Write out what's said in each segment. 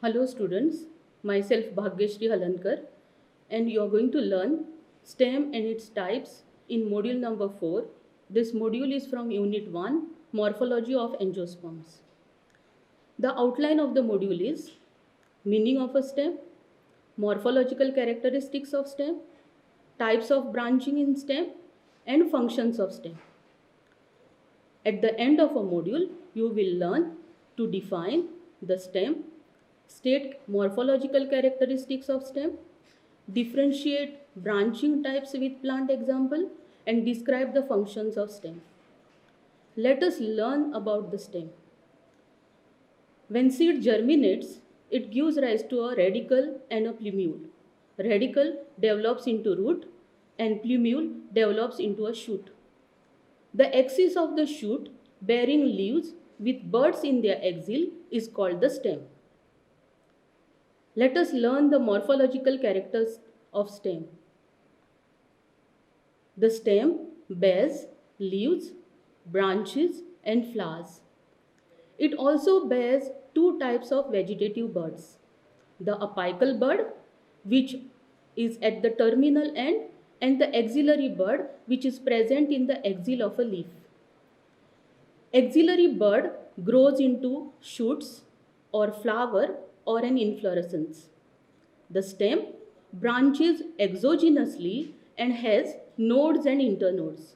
Hello students, myself Bhagyashree Halankar and you are going to learn STEM and its types in module number 4. This module is from unit 1, Morphology of Angiosperms. The outline of the module is meaning of a stem, morphological characteristics of stem, types of branching in stem and functions of stem. At the end of a module, you will learn to define the stem, state morphological characteristics of stem, differentiate branching types with plant example, and describe the functions of stem. Let us learn about the stem. When seed germinates, it gives rise to a radicle and a plumule. Radicle develops into root and plumule develops into a shoot. The axis of the shoot bearing leaves with buds in their axil is called the stem. Let us learn the morphological characters of stem. The stem bears leaves, branches and flowers. It also bears two types of vegetative buds. The apical bud, which is at the terminal end, and the axillary bud, which is present in the axil of a leaf. Axillary bud grows into shoots or flower or an inflorescence. The stem branches exogenously and has nodes and internodes.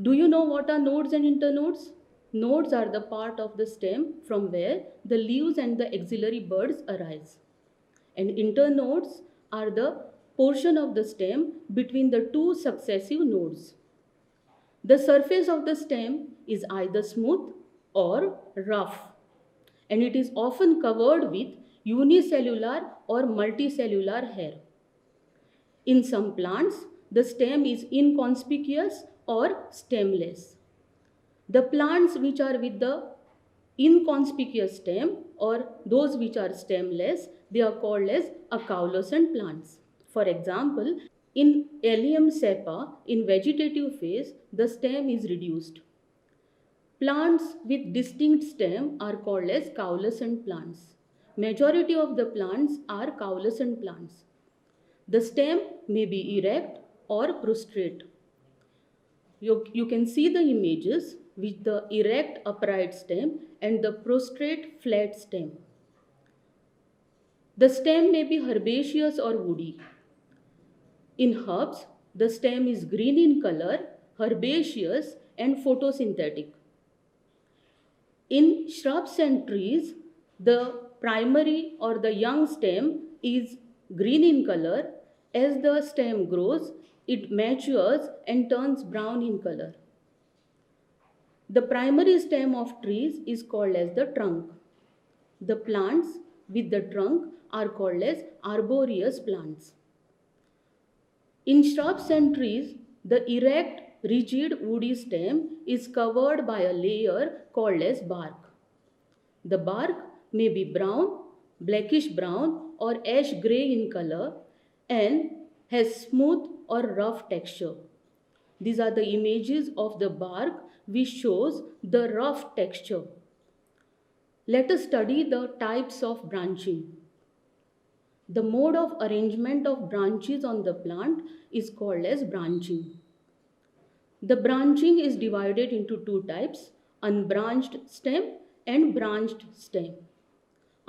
Do you know what are nodes and internodes? Nodes are the part of the stem from where the leaves and the axillary buds arise. And internodes are the portion of the stem between the two successive nodes. The surface of the stem is either smooth or rough, and it is often covered with unicellular or multicellular hair. In some plants, the stem is inconspicuous or stemless. The plants which are with the inconspicuous stem or those which are stemless, they are called as acaulescent plants. For example, in Allium cepa, in vegetative phase, the stem is reduced. Plants with distinct stem are called as caulescent plants. Majority of the plants are caulescent plants. The stem may be erect or prostrate. You can see the images with the erect upright stem and the prostrate flat stem. The stem may be herbaceous or woody. In herbs, the stem is green in color, herbaceous and photosynthetic. In shrubs and trees, the primary or the young stem is green in color. As the stem grows, it matures and turns brown in color. The primary stem of trees is called as the trunk. The plants with the trunk are called as arboreous plants. In shrubs and trees, the erect, rigid woody stem is covered by a layer called as bark. The bark may be brown, blackish brown or ash grey in color and has smooth or rough texture. These are the images of the bark which shows the rough texture. Let us study the types of branching. The mode of arrangement of branches on the plant is called as branching. The branching is divided into two types, unbranched stem and branched stem.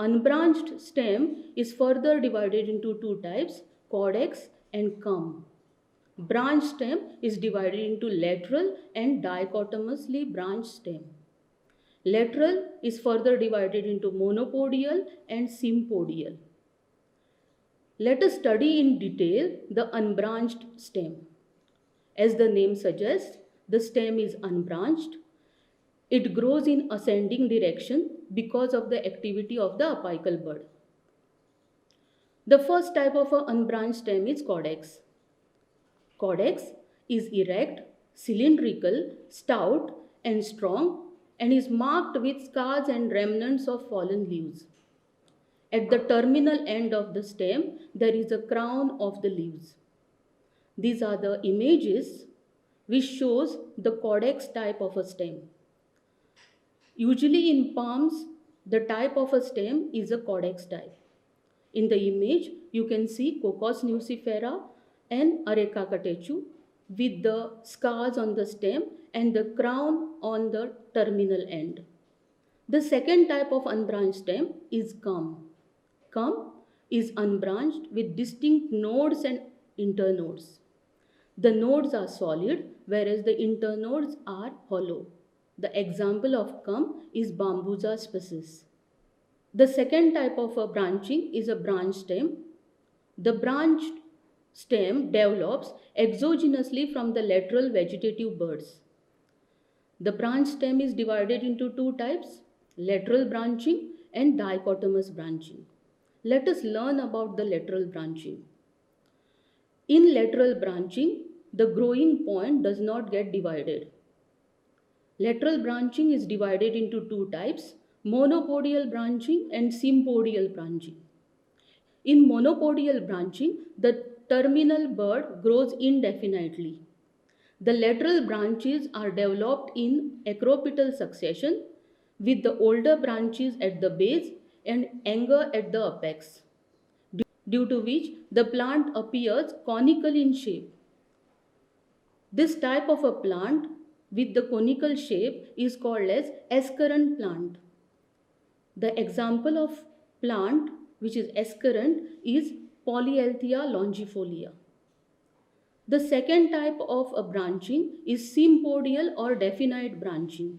Unbranched stem is further divided into two types, caudex and culm. Branch stem is divided into lateral and dichotomously branched stem. Lateral is further divided into monopodial and sympodial. Let us study in detail the unbranched stem. As the name suggests, the stem is unbranched. It grows in ascending direction because of the activity of the apical bud. The first type of an unbranched stem is caudex. Caudex is erect, cylindrical, stout and strong and is marked with scars and remnants of fallen leaves. At the terminal end of the stem, there is a crown of the leaves. These are the images which shows the caudex type of a stem. Usually in palms, The type of a stem is a caudex type. In the image, you can see Cocos nucifera and Areca catechu with the scars on the stem and the crown on the terminal end. The second type of unbranched stem is culm. Culm is unbranched with distinct nodes and internodes. The nodes are solid, whereas the internodes are hollow. The example of culm is Bambusa species. The second type of a branching is a branch stem. The branched stem develops exogenously from the lateral vegetative buds. The branch stem is divided into two types, lateral branching and dichotomous branching. Let us learn about the lateral branching. In lateral branching, the growing point does not get divided. Lateral branching is divided into two types, monopodial branching and sympodial branching. In monopodial branching, the terminal bud grows indefinitely. The lateral branches are developed in acropetal succession with the older branches at the base and younger at the apex, due to which the plant appears conical in shape. This type of a plant with the conical shape is called as escurrent plant. The example of plant which is escurrent is Polyalthia longifolia. The second type of a branching is sympodial or definite branching.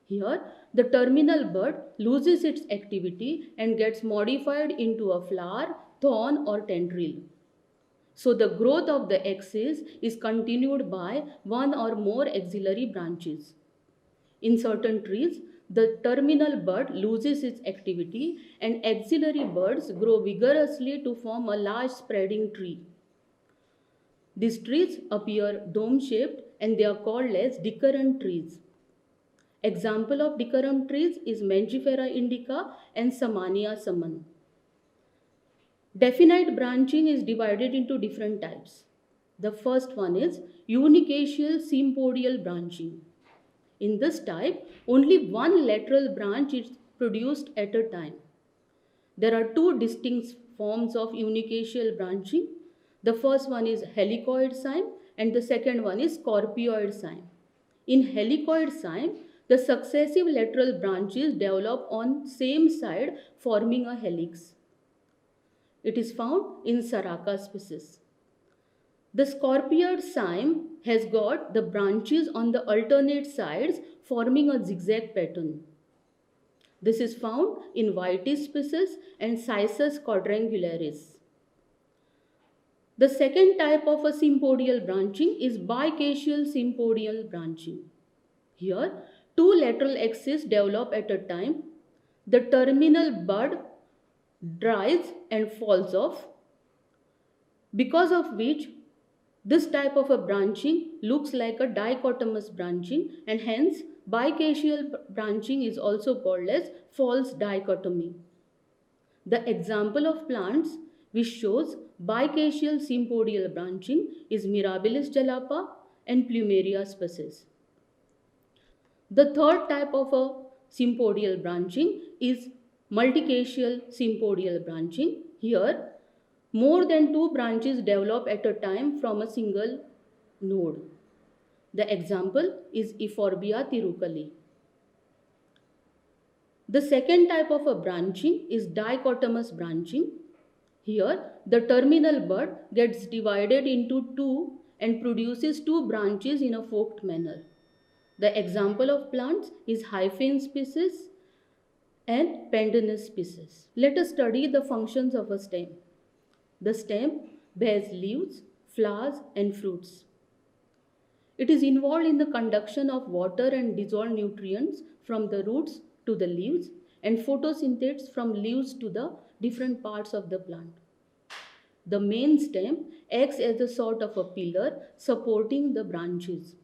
Here, the terminal bud loses its activity and gets modified into a flower, thorn or tendril. So the growth of the axis is continued by one or more axillary branches. In certain trees, the terminal bud loses its activity and axillary buds grow vigorously to form a large spreading tree. These trees appear dome-shaped and they are called as decurrent trees. Example of decurrent trees is Mangifera indica and Samania saman. Definite branching is divided into different types. The first one is unicacial sympodial branching. In this type, only one lateral branch is produced at a time. There are two distinct forms of unicacial branching. The first one is helicoid cyme and the second one is scorpioid cyme. In helicoid cyme, the successive lateral branches develop on same side forming a helix. It is found in Saraca species. The scorpioid cyme has got the branches on the alternate sides forming a zigzag pattern. This is found in Vitis species and Cissus quadrangularis. The second type of a sympodial branching is bicacial sympodial branching. Here, two lateral axes develop at a time. The terminal bud dries and falls off, because of which this type of a branching looks like a dichotomous branching, and hence bicacial branching is also called as false dichotomy. The example of plants which shows bicacial sympodial branching is Mirabilis jalapa and Plumeria species. The third type of a sympodial branching is multicacial sympodial branching. Here, more than two branches develop at a time from a single node. The example is Euphorbia tirucali. The second type of a branching is dichotomous branching. Here, the terminal bud gets divided into two and produces two branches in a forked manner. The example of plants is Hyphaean species and Pandanus species. Let us study the functions of a stem. The stem bears leaves, flowers and fruits. It is involved in the conduction of water and dissolved nutrients from the roots to the leaves and photosynthesis from leaves to the different parts of the plant. The main stem acts as a sort of a pillar supporting the branches.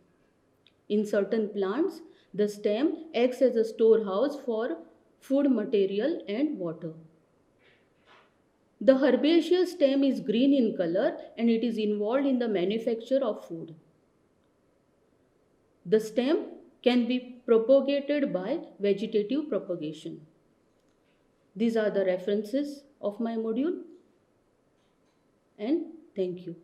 In certain plants, the stem acts as a storehouse for food material and water. The herbaceous stem is green in color and it is involved in the manufacture of food. The stem can be propagated by vegetative propagation. These are the references of my module, and thank you.